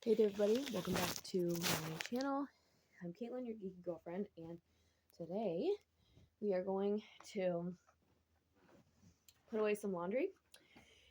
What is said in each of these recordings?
Hey there everybody, welcome back to my channel. I'm Caitlin, your geeky girlfriend, and today we are going to put away some laundry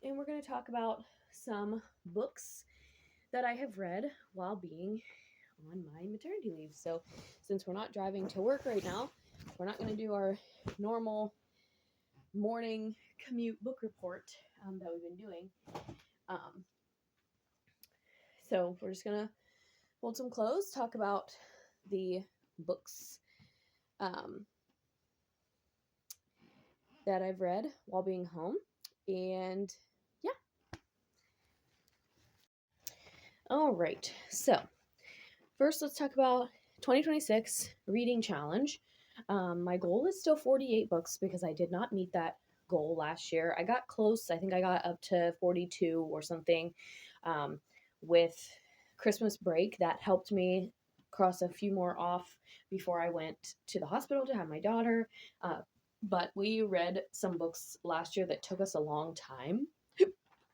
and we're going to talk about some books that I have read while being on my maternity leave. So since we're not driving to work right now, we're not going to do our normal morning commute book report that we've been doing. So we're just going to fold some clothes, talk about the books that I've read while being home, and yeah. All right, so first let's talk about 2026 reading challenge. My goal is still 48 books because I did not meet that goal last year. I got close. I think I got up to 42 or something with Christmas break. That helped me cross a few more off before I went to the hospital to have my daughter. But we read some books last year that took us a long time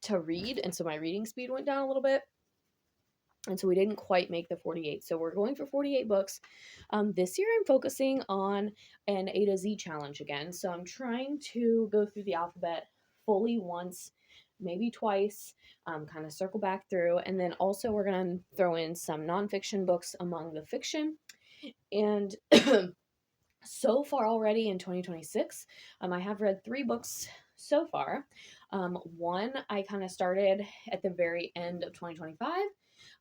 to read, and so my reading speed went down a little bit. And so we didn't quite make the 48. So we're going for 48 books. This year I'm focusing on an A to Z challenge again. So I'm trying to go through the alphabet fully once, maybe twice, kind of circle back through. And then also we're going to throw in some nonfiction books among the fiction. And so far already in 2026, I have read 3 books so far. One I kind of started at the very end of 2025.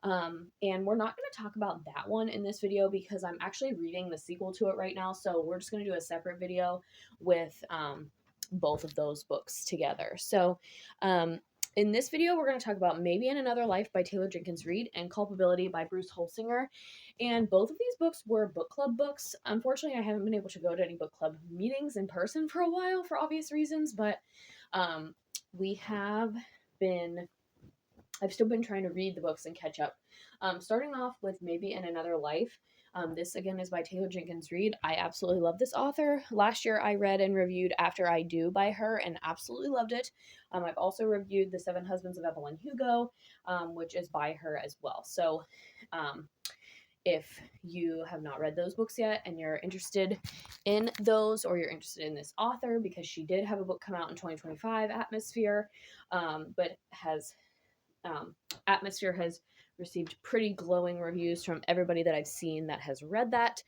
And we're not going to talk about that one in this video because I'm actually reading the sequel to it right now. So we're just going to do a separate video with both of those books together. So in this video, we're going to talk about Maybe in Another Life by Taylor Jenkins Reid and Culpability by Bruce Holsinger. And both of these books were book club books. Unfortunately, I haven't been able to go to any book club meetings in person for a while for obvious reasons, but I've still been trying to read the books and catch up. Starting off with Maybe in Another Life. This again is by Taylor Jenkins Reid. I absolutely love this author. Last year I read and reviewed After I Do by her and absolutely loved it. I've also reviewed The Seven Husbands of Evelyn Hugo, which is by her as well. So if you have not read those books yet and you're interested in those, or you're interested in this author, because she did have a book come out in 2025, Atmosphere, but Atmosphere has received pretty glowing reviews from everybody that I've seen that has read that.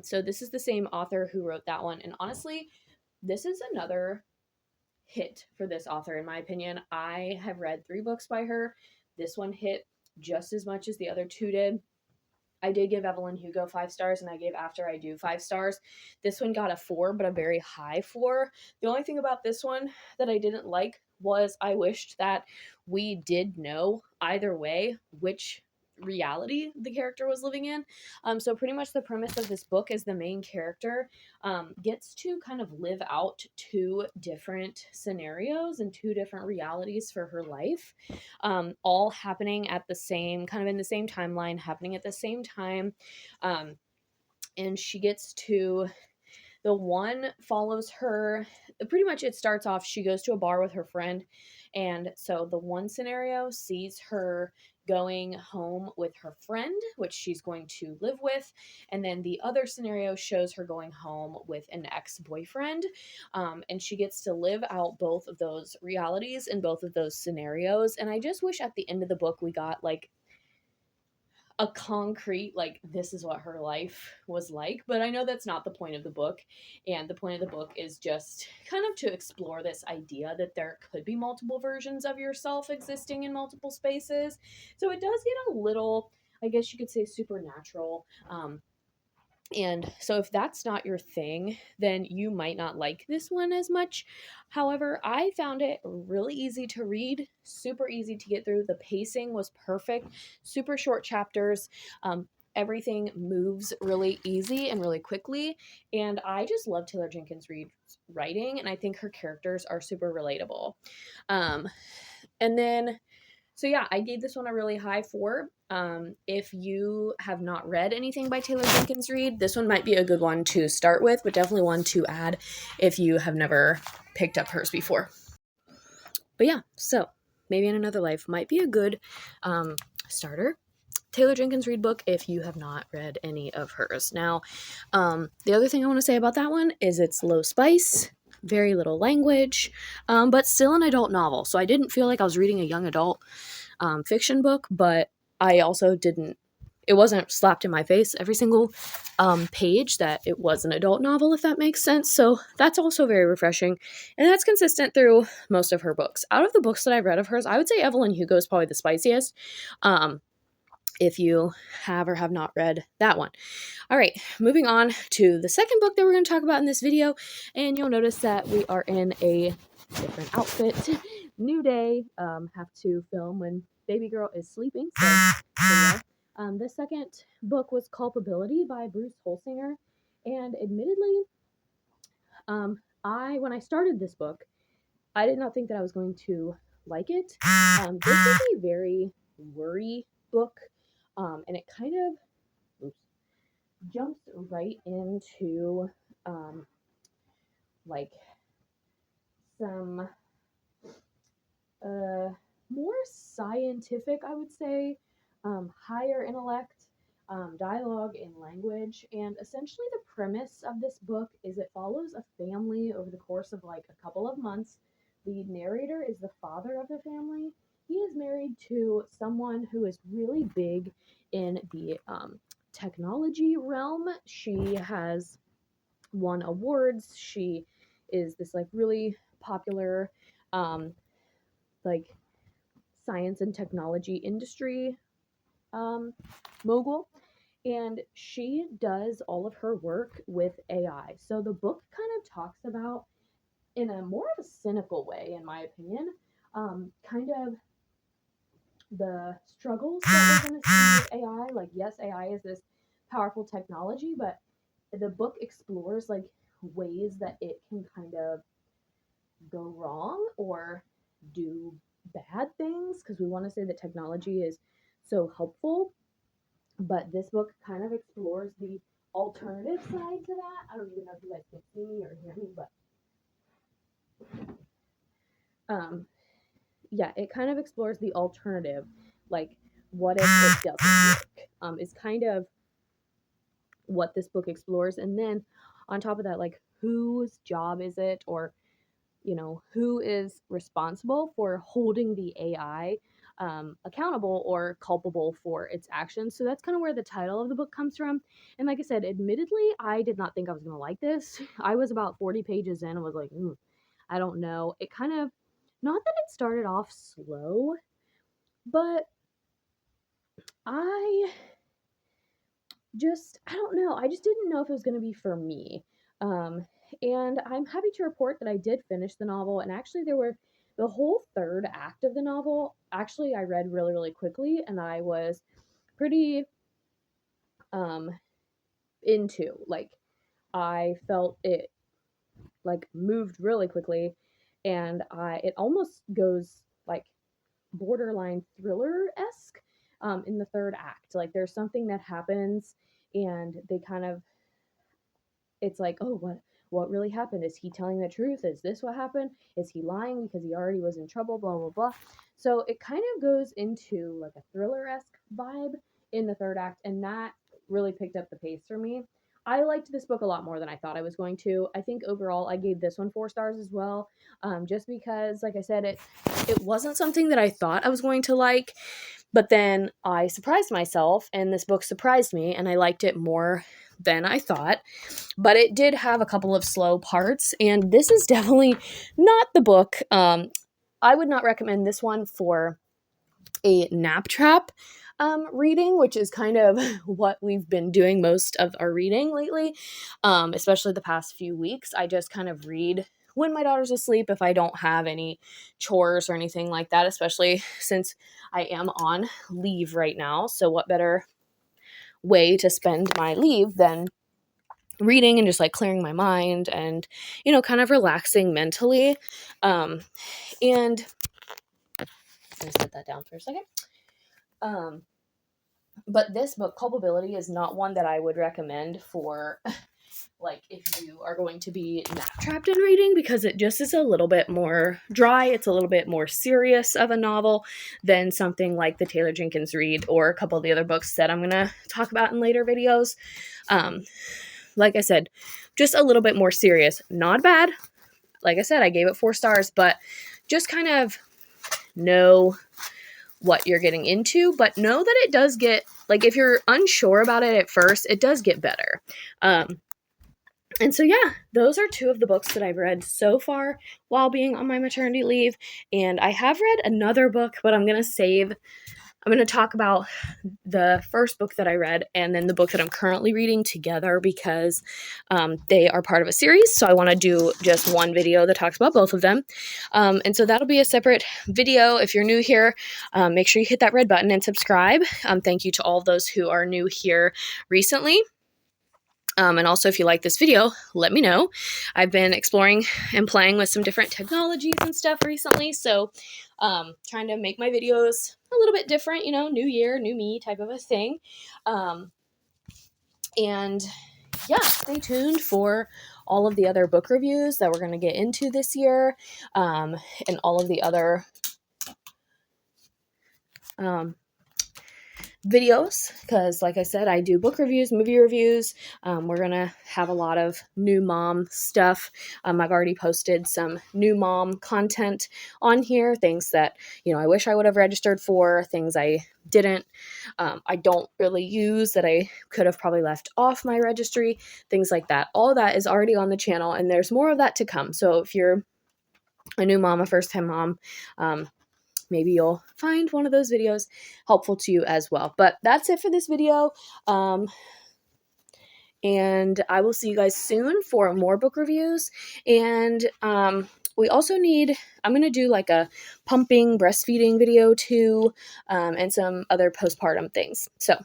So this is the same author who wrote that one. And honestly, this is another hit for this author, in my opinion. I have read 3 books by her. This one hit just as much as the other 2 did. I did give Evelyn Hugo 5 stars, and I gave After I Do 5 stars. This one got a 4, but a very high 4. The only thing about this one that I didn't like was I wished that we did know either way which reality the character was living in. So pretty much the premise of this book is the main character gets to kind of live out 2 different scenarios and 2 different realities for her life, all happening at the same, kind of in the same timeline, happening at the same time. And she gets to, the one follows her, pretty much it starts off, she goes to a bar with her friend. And so the one scenario sees her going home with her friend, which she's going to live with. And then the other scenario shows her going home with an ex-boyfriend. And she gets to live out both of those realities in both of those scenarios. And I just wish at the end of the book we got like a concrete, like, this is what her life was like. But I know that's not the point of the book. And the point of the book is just kind of to explore this idea that there could be multiple versions of yourself existing in multiple spaces. So it does get a little, I guess you could say, supernatural. And so if that's not your thing, then you might not like this one as much. However, I found it really easy to read, super easy to get through. The pacing was perfect, super short chapters. Everything moves really easy and really quickly. And I just love Taylor Jenkins Reid's writing, and I think her characters are super relatable. And then, so yeah, I gave this one a really high 4. If you have not read anything by Taylor Jenkins Reid, this one might be a good one to start with, but definitely one to add if you have never picked up hers before. But yeah, so Maybe in Another Life might be a good starter. Taylor Jenkins Reid book if you have not read any of hers. Now, the other thing I want to say about that one is it's low spice, very little language, but still an adult novel. So I didn't feel like I was reading a young adult fiction book, but I also didn't, it wasn't slapped in my face every single page that it was an adult novel, if that makes sense. So that's also very refreshing. And that's consistent through most of her books. Out of the books that I've read of hers, I would say Evelyn Hugo is probably the spiciest. If you have or have not read that one. All right, moving on to the second book that we're going to talk about in this video. And you'll notice that we are in a different outfit. New day, have to film when baby girl is sleeping. So yeah. The second book was Culpability by Bruce Holsinger. And admittedly, when I started this book, I did not think that I was going to like it. This is a very worry book. And it kind of jumps right into like some more scientific, I would say, higher intellect, dialogue and language. And essentially the premise of this book is it follows a family over the course of like a couple of months. The narrator is the father of the family. He is married to someone who is really big in the technology realm. She has won awards. She is this like really popular like science and technology industry mogul, and she does all of her work with AI. So the book kind of talks about, in a more of a cynical way, in my opinion, kind of the struggles that we're going to see with AI. Like, yes, AI is this powerful technology, but the book explores like ways that it can kind of go wrong or do bad things, because we want to say that technology is so helpful, but this book kind of explores the alternative side to that. I don't even know if you guys can see me or hear me, but yeah, it kind of explores the alternative, like what if it doesn't work, is kind of what this book explores. And then on top of that, like whose job is it, or who is responsible for holding the AI accountable or culpable for its actions. So that's kind of where the title of the book comes from. And like I said, admittedly, I did not think I was going to like this. I was about 40 pages in and was like, I don't know. It kind of, not that it started off slow, but I I don't know. I just didn't know if it was going to be for me. Um, and I'm happy to report that I did finish the novel. And actually, there were the whole third act of the novel. Actually, I read really, really quickly, and I was pretty um, into. Like, I felt it like moved really quickly, and it almost goes like borderline thriller esque in the third act. Like, there's something that happens, and they kind of, it's like, oh, what really happened? Is he telling the truth? Is this what happened? Is he lying because he already was in trouble? Blah blah blah. So it kind of goes into like a thriller-esque vibe in the third act, and that really picked up the pace for me. I liked this book a lot more than I thought I was going to. I think overall I gave this one 4 stars as well, just because, like I said, it wasn't something that I thought I was going to like, but then I surprised myself, and this book surprised me, and I liked it more than I thought. But it did have a couple of slow parts, and this is definitely not the book. I would not recommend this one for a nap trap reading, which is kind of what we've been doing most of our reading lately, especially the past few weeks. I just kind of read when my daughter's asleep, if I don't have any chores or anything like that, especially since I am on leave right now. So what better way to spend my leave than reading and just like clearing my mind and kind of relaxing mentally. And let's set that down for a second. But this book, Culpability, is not one that I would recommend for like if you are going to be nap trapped in reading, because it just is a little bit more dry. It's a little bit more serious of a novel than something like the Taylor Jenkins Reid or a couple of the other books that I'm going to talk about in later videos. Like I said, just a little bit more serious. Not bad. Like I said, I gave it 4 stars, but just kind of know what you're getting into, but know that it does get, like, if you're unsure about it at first, it does get better. And so, yeah, those are 2 of the books that I've read so far while being on my maternity leave. And I have read another book, but I'm going to talk about the first book that I read and then the book that I'm currently reading together, because they are part of a series. So I want to do just one video that talks about both of them. And so that'll be a separate video. If you're new here, make sure you hit that red button and subscribe. Thank you to all those who are new here recently. And also, if you like this video, let me know. I've been exploring and playing with some different technologies and stuff recently, so trying to make my videos a little bit different, you know, new year, new me type of a thing. And yeah, stay tuned for all of the other book reviews that we're going to get into this year, and all of the other videos, because like I said, I do book reviews, movie reviews. We're gonna have a lot of new mom stuff. I've already posted some new mom content on here, things that, you know, I wish I would have registered for, things I didn't, I don't really use that I could have probably left off my registry, things like that. All that is already on the channel, and there's more of that to come. So if you're a new mom, a first-time mom, maybe you'll find one of those videos helpful to you as well. But that's it for this video. And I will see you guys soon for more book reviews. And we also need, I'm going to do like a pumping, breastfeeding video too, and some other postpartum things. So,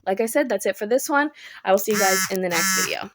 like I said, that's it for this one. I will see you guys in the next video.